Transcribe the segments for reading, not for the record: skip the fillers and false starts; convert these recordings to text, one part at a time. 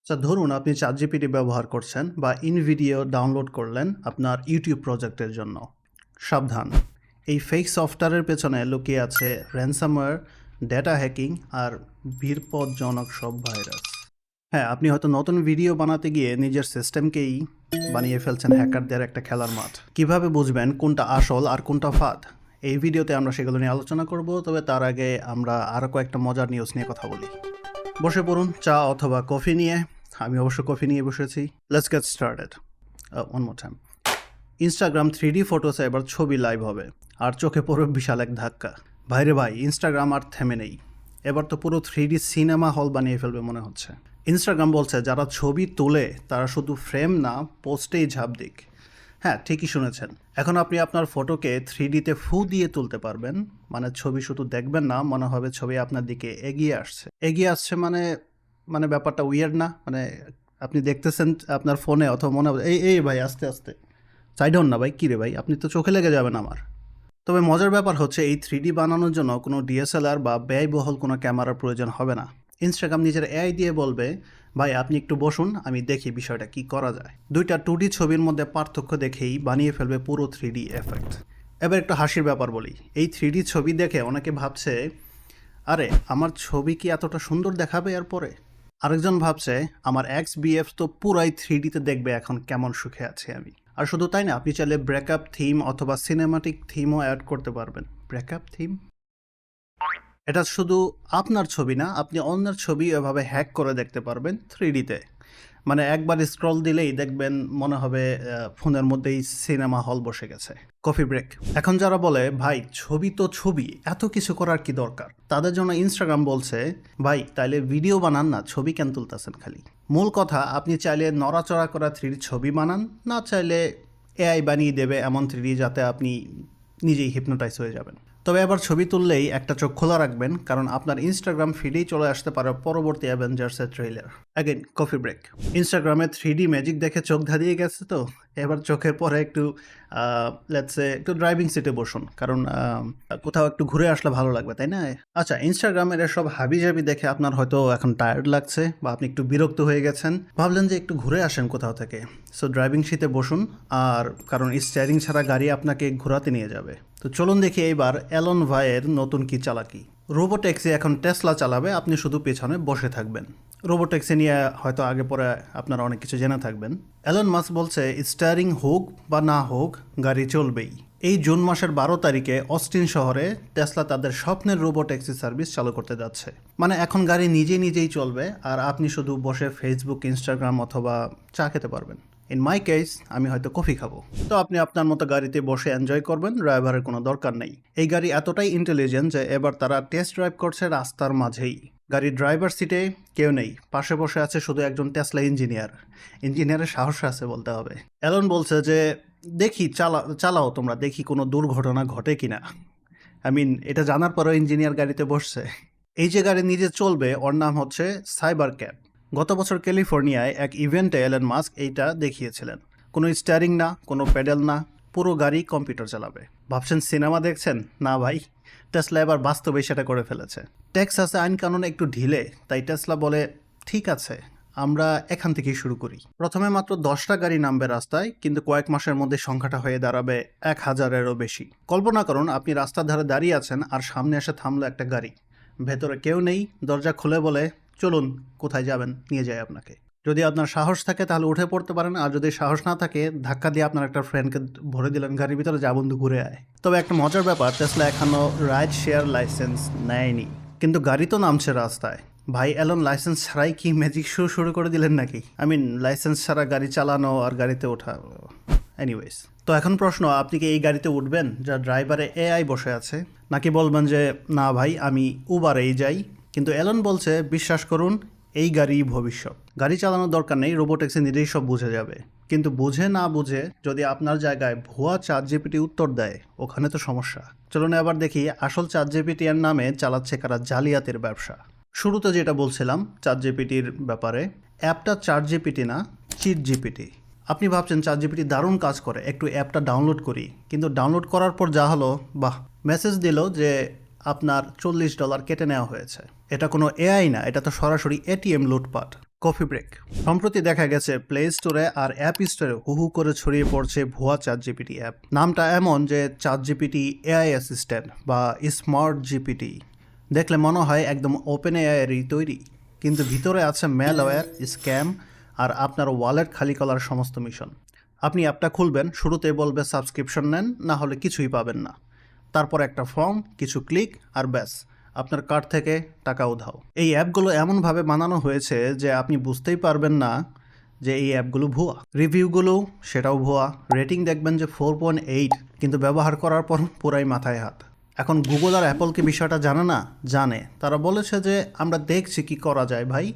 আচ্ছা ধরুন আপনি ChatGPT ব্যবহার করছেন বা ইনভিডিও ডাউনলোড করলেন আপনার ইউটিউব প্রজেক্টের জন্য। সাবধান, এই ফেক সফটওয়্যারের পেছনে লুকিয়ে আছে র্যানসামওয়্যার, ডেটা হ্যাকিং আর বিপজ্জনক সব ভাইরাস। হ্যাঁ, আপনি হয়তো নতুন ভিডিও বানাতে গিয়ে নিজের সিস্টেমকেই বানিয়ে ফেলছেন হ্যাকারদের একটা খেলার মাঠ। কিভাবে বুঝবেন কোনটা আসল আর কোনটা ফাঁদ? এই ভিডিওতে আমরা সেগুলো নিয়ে আলোচনা করব, তবে তার আগে আমরা আরও কয়েকটা মজার নিউজ নিয়ে কথা বলি। বসে পড়ুন চা অথবা কফি নিয়ে। আমি অবশ্য কফি নিয়ে বসেছি। Let's get started. One more time. Instagram 3D ফটোসে এবার ছবি লাইভ হবে, আর চোখে পড়বে বিশাল এক ধাক্কা। ভাইরে ভাই, ইনস্টাগ্রাম আর থেমে নেই। এবার তো পুরো 3D সিনেমা হল বানিয়ে ফেলবে মনে হচ্ছে। ইনস্টাগ্রাম বলছে যারা ছবি তোলে তারা শুধু ফ্রেম না, পোস্টেই ঝাঁপ দিক। হ্যাঁ, ঠিকই শুনেছেন। এখন আপনি আপনার ফটোকে 3Dতে ফু দিয়ে তুলতে পারবেন। মানে ছবি শুধু দেখবেন না, মনে হবে ছবি আপনার দিকে এগিয়ে আসছে। এগিয়ে আসছে মানে মানে ব্যাপারটা উইয়ার্ড না? মানে আপনি দেখতেছেন আপনার ফোনে, অথবা মনে হবে এই এই ভাই আস্তে আস্তে সাইড হন না ভাই, কী রে ভাই, আপনি তো চোখে লেগে যাবেন আমার। তবে মজার ব্যাপার হচ্ছে এই 3D বানানোর জন্য কোনো DSLR বা ব্যয়বহুল কোনো ক্যামেরার প্রয়োজন হবে না। ইনস্টাগ্রাম নিজের AI দিয়ে বলবে, ভাই আপনি একটু বসুন, আমি দেখি বিষয়টা কি করা যায়। দুইটা 2D ছবির মধ্যে পার্থক্য দেখেই বানিয়ে ফেলবে পুরো 3D এফেক্ট। এবার একটু হাসির ব্যাপার বলি। এই 3D ছবি দেখে অনেকে ভাবছে, আরে আমার ছবি কি এতটা সুন্দর দেখাবে এরপরে? আরেকজন ভাবছে, আমার XBF তো পুরাই 3Dতে দেখবে এখন কেমন সুখে আছি আমি। আর শুধু তাই না, আপনি চাইলে ব্রেকআপ থিম অথবা সিনেমাটিক থিমও অ্যাড করতে পারবেন। Breakup theme? এটা শুধু আপনার ছবি না, আপনি অন্যের ছবি এভাবে হ্যাক করে দেখতে পারবেন 3Dতে। মানে একবার স্ক্রল দিলেই দেখবেন মনে হবে ফোনের মধ্যেই সিনেমা হল বসে গেছে। Coffee break. এখন যারা বলে ভাই ছবি তো ছবি, এত কিছু করার কি দরকার, তাদের জন্য ইনস্টাগ্রাম বলছে, ভাই তাইলে ভিডিও বানান না, ছবি কেন তুলতেছেন খালি? মূল কথা, আপনি চাইলে নড়াচড়া করা 3D ছবি বানান, না চাইলে AI বানিয়ে দেবে এমন 3D যাতে আপনি নিজেই হিপনোটাইজ হয়ে যাবেন। তবে এবার ছবি তুললেই একটা চোখ খোলা রাখবেন, কারণ আপনার ইনস্টাগ্রাম ফিডেই চলে আসতে পারে পরবর্তী অ্যাভেঞ্জার্সের ট্রেইলার। Again coffee break. ইনস্টাগ্রামে 3D ম্যাজিক দেখে চোখ ধাঁধিয়ে গেছে তো, এবার চোখের পরে একটু লেটসে একটু ড্রাইভিং সিটে বসুন, কারণ কোথাও একটু ঘুরে আসলে ভালো লাগবে, তাই না? আচ্ছা, ইনস্টাগ্রামের এসব হাবিজাবি দেখে আপনার হয়তো এখন টায়ার্ড লাগছে বা আপনি একটু বিরক্ত হয়ে গেছেন, ভাবলেন যে একটু ঘুরে আসেন কোথাও থেকে। সো ড্রাইভিং সিটে বসুন, আর কারণ স্টিয়ারিং ছাড়া গাড়ি আপনাকে ঘোরাতে নিয়ে যাবে। তো চলুন দেখি এইবার এলন ভাইয়ের নতুন কি চালাকি। রোবোট্যাক্সি এখন টেসলা চালাবে, আপনি শুধু পেছনে বসে থাকবেন। রোবোট্যাক্সি নিয়ে হয়তো আগে পরে আপনারা অনেক কিছু জেনে থাকবেন। এলন মাস্ক বলছে স্টিয়ারিং হোক বা না হোক গাড়ি চলবেই। এই জুন মাসের 12 তারিখে অস্টিন শহরে টেসলা তাদের স্বপ্নের রোবোট্যাক্সি সার্ভিস চালু করতে যাচ্ছে। মানে এখন গাড়ি নিজেই চলবে, আর আপনি শুধু বসে ফেসবুক, ইনস্টাগ্রাম অথবা চা খেতে পারবেন। ইন মাই কেস, আমি হয়তো কফি খাবো। তো আপনি আপনার মতো গাড়িতে বসে এনজয় করবেন, ড্রাইভারের কোনো দরকার নেই। এই গাড়ি এতটাই ইন্টেলিজেন্ট যে এবার তারা টেস্ট ড্রাইভ করছে রাস্তার মাঝেই। গাড়ির ড্রাইভার সিটে কেউ নেই, পাশে বসে আছে শুধু একজন টেসলা ইঞ্জিনিয়ার। ইঞ্জিনিয়ারের সাহস আছে বলতে হবে। এলন বলছে যে দেখি চালাও তোমরা, দেখি কোনো দুর্ঘটনা ঘটে কিনা। এটা জানার পরেও ইঞ্জিনিয়ার গাড়িতে বসছে। এই যে গাড়ি নিজে চলবে, ওর নাম হচ্ছে সাইবার ক্যাব। গত বছর ক্যালিফোর্নিয়ায় এক ইভেন্টে এলন মাস্ক এইটা দেখিয়েছিলেন। কোনো স্টিয়ারিং না, কোনো প্যাডেল না, পুরো গাড়ি কম্পিউটার চালাবে। ভাবছেন সিনেমা দেখছেন? না ভাই, টেসলা এবার বাস্তবে সেটা করে ফেলেছে। টেক্সাসে আইন কানুন একটু ঢিলে, তাই টেসলা বলে ঠিক আছে, আমরা এখান থেকেই শুরু করি। প্রথমে মাত্র 10টা গাড়ি নামবে রাস্তায়, কিন্তু কয়েক মাসের মধ্যে সংখ্যাটা হয়ে দাঁড়াবে 1000-এরও বেশি। কল্পনা করুন আপনি রাস্তার ধারে দাঁড়িয়ে আছেন, আর সামনে এসে থামলো একটা গাড়ি। ভেতরে কেউ নেই, দরজা খুলে বলে চলুন, কোথায় যাবেন, নিয়ে যায় আপনাকে। যদি আপনার সাহস থাকে তাহলে উঠে পড়তে পারেন, আর যদি সাহস না থাকে ধাক্কা দিয়ে আপনার একটা ফ্রেন্ডকে ভরে দিলেন গাড়ির ভিতরে, যা বন্ধু ঘুরে আয়। তবে একটা মজার ব্যাপার, টেসলা এখনো রাইড শেয়ার লাইসেন্স নেয়নি, কিন্তু গাড়ি তো নামছে রাস্তায়। ভাই এলন লাইসেন্স ছাড়াই কি ম্যাজিক শো শুরু করে দিলেন নাকি? লাইসেন্স ছাড়া গাড়ি চালানো আর গাড়িতে ওঠা। এনিওয়েজ, তো এখন প্রশ্ন, আপনি কি এই গাড়িতে উঠবেন যা ড্রাইভারে AI বসে আছে, নাকি বলবেন যে না ভাই আমি উবারেই যাই? কিন্তু এলন বলছে বিশ্বাস করুন, এই গাড়ি ভবিষ্যৎ। গাড়ি চালানোর দরকার নেই, রোবোট্যাক্সি নিজেই সব বুঝে যাবে। কিন্তু বুঝে না বুঝে যদি আপনার জায়গায় ভুয়া ChatGPT উত্তর দেয়, ওখানে তো সমস্যা। চলুন এবার দেখি আসল ChatGPT এর নামে চালাচ্ছে কারা জালিয়াতির ব্যবসা। শুরুতে যেটা বলছিলাম ChatGPTর ব্যাপারে, অ্যাপটা ChatGPT না, চিট জিপিটি। আপনি ভাবছেন ChatGPT দারুণ কাজ করে, একটু অ্যাপটা ডাউনলোড করি। কিন্তু ডাউনলোড করার পর যা হলো, বাহ, মেসেজ দিল যে আপনার $40 কেটে নেওয়া হয়েছে। এটা কোনো AI না, এটা তো সরাসরি ATM লুটপাট। Coffee break. সম্প্রতি দেখা গেছে প্লে স্টোরে আর অ্যাপ স্টোরে হু করে ছড়িয়ে পড়ছে ভুয়া ChatGPT অ্যাপ। নামটা এমন যে ChatGPT এআই অ্যাসিস্ট্যান্ট বা স্মার্ট জিপিটি। দেখলে মনে হয় একদম ওপেন এআইয়েরই তৈরি, কিন্তু ভিতরে আছে ম্যালওয়্যার, স্ক্যাম আর আপনার ওয়ালেট খালি করার সমস্ত মিশন। আপনি অ্যাপটা খুলবেন, শুরুতেই বলবে সাবস্ক্রিপশন নেন, না হলে কিছুই পাবেন না। তারপর একটা ফর্ম, কিছু ক্লিক আর ব্যাস, আপনার কার্ড থেকে টাকা উধাও। এই অ্যাপগুলো এমনভাবে বানানো হয়েছে যে আপনি বুঝতেই পারবেন না যে এই অ্যাপগুলো ভুয়া। রিভিউগুলো সেটাও ভুয়া। রেটিং দেখবেন যে 4.8, কিন্তু ব্যবহার করার পর পুরাই মাথায় হাত। এখন গুগল আর অ্যাপল কি বিষয়টা জানে না? জানে। তারা বলেছে যে আমরা দেখছি কি করা যায় ভাই,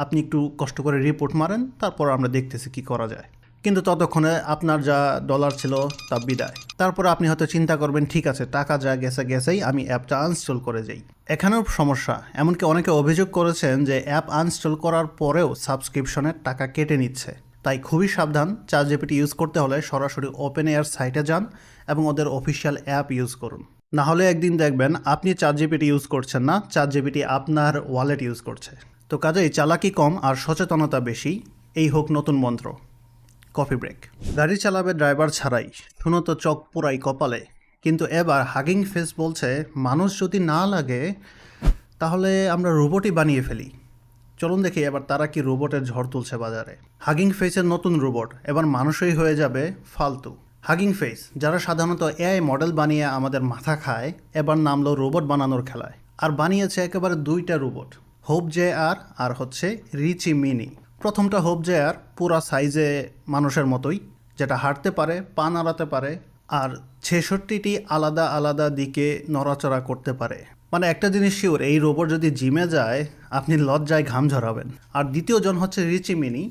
আপনি একটু কষ্ট করে রিপোর্ট মারেন, তারপর আমরা দেখতেছি কি করা যায়। কিন্তু ততক্ষণে আপনার যা ডলার ছিল তা বিদায়। তারপর আপনি হয়তো চিন্তা করবেন, ঠিক আছে টাকা যা গেছেই, আমি অ্যাপটা আনইনস্টল করে যাই। এখানেও সমস্যা। এমনকি অনেকে অভিযোগ করেছেন যে অ্যাপ আনইনস্টল করার পরেও সাবস্ক্রিপশনের টাকা কেটে নিচ্ছে। তাই খুবই সাবধান। ChatGPT ইউজ করতে হলে সরাসরি ওপেন এআর সাইটে যান এবং ওদের অফিসিয়াল অ্যাপ ইউজ করুন। না হলে একদিন দেখবেন আপনি ChatGPT ইউজ করছেন না, ChatGPT আপনার ওয়ালেট ইউজ করছে। তো কাজেই চালাকি কম আর সচেতনতা বেশি, এই হোক নতুন মন্ত্র। Coffee break. গাড়ি চালাবে ড্রাইভার ছাড়াই, শুনো তো চোখ পুরাই কপালে। কিন্তু এবার হাগিং ফেস বলছে মানুষ যদি না লাগে তাহলে আমরা রোবটই বানিয়ে ফেলি। চলুন দেখি এবার তারা কি রোবটের ঝড় তুলছে বাজারে। হাগিং ফেসের নতুন রোবট, এবার মানুষই হয়ে যাবে ফালতু। হাগিং ফেস, যারা সাধারণত এআই মডেল বানিয়ে আমাদের মাথা খায়, এবার নামলো রোবট বানানোর খেলায়। আর বানিয়েছে একেবারে দুইটা রোবট, হোপ জে আর হচ্ছে রিচি মিনি। প্রথমটা হোপ জে পুরা সাইজে মানুষের মতোই, যেটা হাঁটতে পারে, পা নাড়াতে পারে আর 66টি আলাদা আলাদা দিকে নড়াচড়া করতে পারে। মানে একটা জিনিস শিওর, এই রোবট যদি জিমে যায় আপনি লজ্জায় ঘাম ঝরাবেন। আর দ্বিতীয় জন হচ্ছে রিচি মিনি।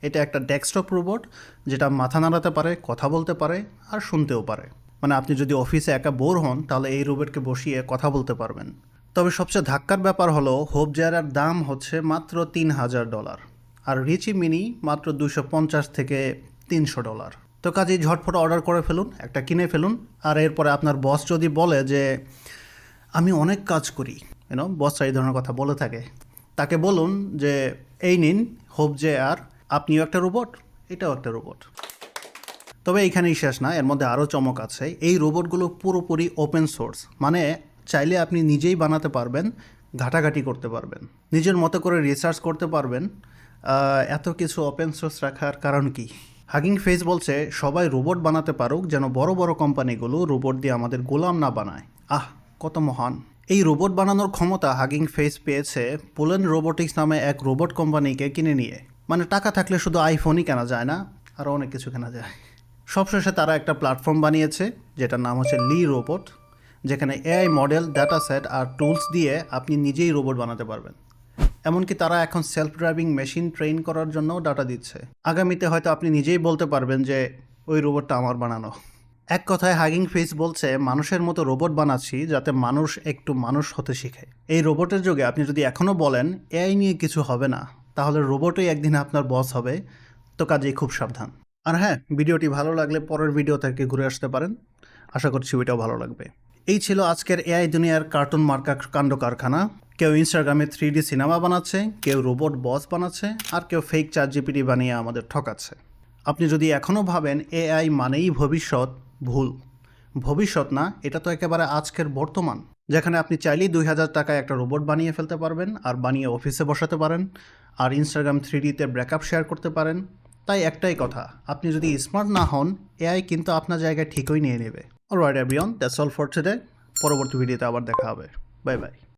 এটা একটা ডেস্কটপ রোবট, যেটা মাথা নাড়াতে পারে, কথা বলতে পারে আর শুনতেও পারে। মানে আপনি যদি অফিসে একা বোর হন তাহলে এই রোবটকে বসিয়ে কথা বলতে পারবেন। তবে সবচেয়ে ধাক্কার ব্যাপার হলো হোপ জেয়ারের দাম হচ্ছে মাত্র $3000 আর রিচি মিনি মাত্র $250 থেকে $300। তো কাজেই ঝটফট অর্ডার করে ফেলুন, একটা কিনে ফেলুন। আর এরপরে আপনার বস যদি বলে যে আমি অনেক কাজ করি, বসরা এই ধরনের কথা বলে থাকে, তাকে বলুন যে এই নিন হোপ জে আপনিও একটা রোবট, এটাও একটা রোবট। তবে এইখানেই শেষ না, এর মধ্যে আরও চমক আছে। এই রোবটগুলো পুরোপুরি ওপেন সোর্স, মানে চাইলে আপনি নিজেই বানাতে পারবেন, ঘাটাঘাটি করতে পারবেন, নিজের মতো করে রিসার্চ করতে পারবেন। এত কিছু ওপেন সোর্স রাখার কারণ কি? হাগিং ফেস বলছে সবাই রোবট বানাতে পারুক, যেন বড় বড় কোম্পানিগুলো রোবট দিয়ে আমাদের গোলাম না বানায়। কত মহান! এই রোবট বানানোর ক্ষমতা হাগিং ফেস পেয়েছে পোলেন রোবোটিক্স নামে এক রোবট কোম্পানিকে কিনে নিয়ে। মানে টাকা থাকলে শুধু আইফোনই কেনা যায় না, আরও অনেক কিছু কেনা যায়। সবশেষে তারা একটা প্ল্যাটফর্ম বানিয়েছে যেটার নাম হচ্ছে লি রোবট, যেখানে এআই মডেল, ডাটা সেট আর টুলস দিয়ে আপনি নিজেই রোবট বানাতে পারবেন। এমনকি তারা এখন সেলফ ড্রাইভিং মেশিন ট্রেন করার জন্যও ডাটা দিচ্ছে। আগামীতে হয়তো আপনি নিজেই বলতে পারবেন যে ওই রোবটটা আমার বানানো। এক কথায় হাগিং ফেস বলছে মানুষের মতো রোবট বানাচ্ছি যাতে মানুষ একটু মানুষ হতে শিখে। এই রোবটের যুগে আপনি যদি এখনও বলেন এআই নিয়ে কিছু হবে না, তাহলে রোবটই একদিন আপনার বস হবে। তো কাজেই খুব সাবধান। আর হ্যাঁ, ভিডিওটি ভালো লাগলে পরের ভিডিও থেকে ঘুরে আসতে পারেন। আশা করছি ওইটাও ভালো লাগবে। এই ছিল আজকের এআই দুনিয়ার কার্টুন মার্কা কাণ্ড কারখানা। কেউ ইনস্টাগ্রামে 3D সিনেমা বানাচ্ছে, কেউ রোবট বস বানাচ্ছে, আর কেউ ফেক ChatGPT বানিয়ে আমাদের ঠকাচ্ছে। আপনি যদি এখনও ভাবেন এআই মানেই ভবিষ্যৎ, ভুল। ভবিষ্যৎ না, এটা তো একেবারে আজকের বর্তমান, যেখানে আপনি চাইলেই 2000 টাকায় একটা রোবট বানিয়ে ফেলতে পারবেন আর বানিয়ে অফিসে বসাতে পারেন আর ইনস্টাগ্রাম 3Dতে ব্রেকআপ শেয়ার করতে পারেন। তাই একটাই কথা, আপনি যদি স্মার্ট না হন এআই কিন্তু আপনার জায়গায় ঠিকই নিয়ে নেবে। Alright everyone, that's all for today. পরবর্তী ভিডিওতে আবার দেখা হবে। Bye bye.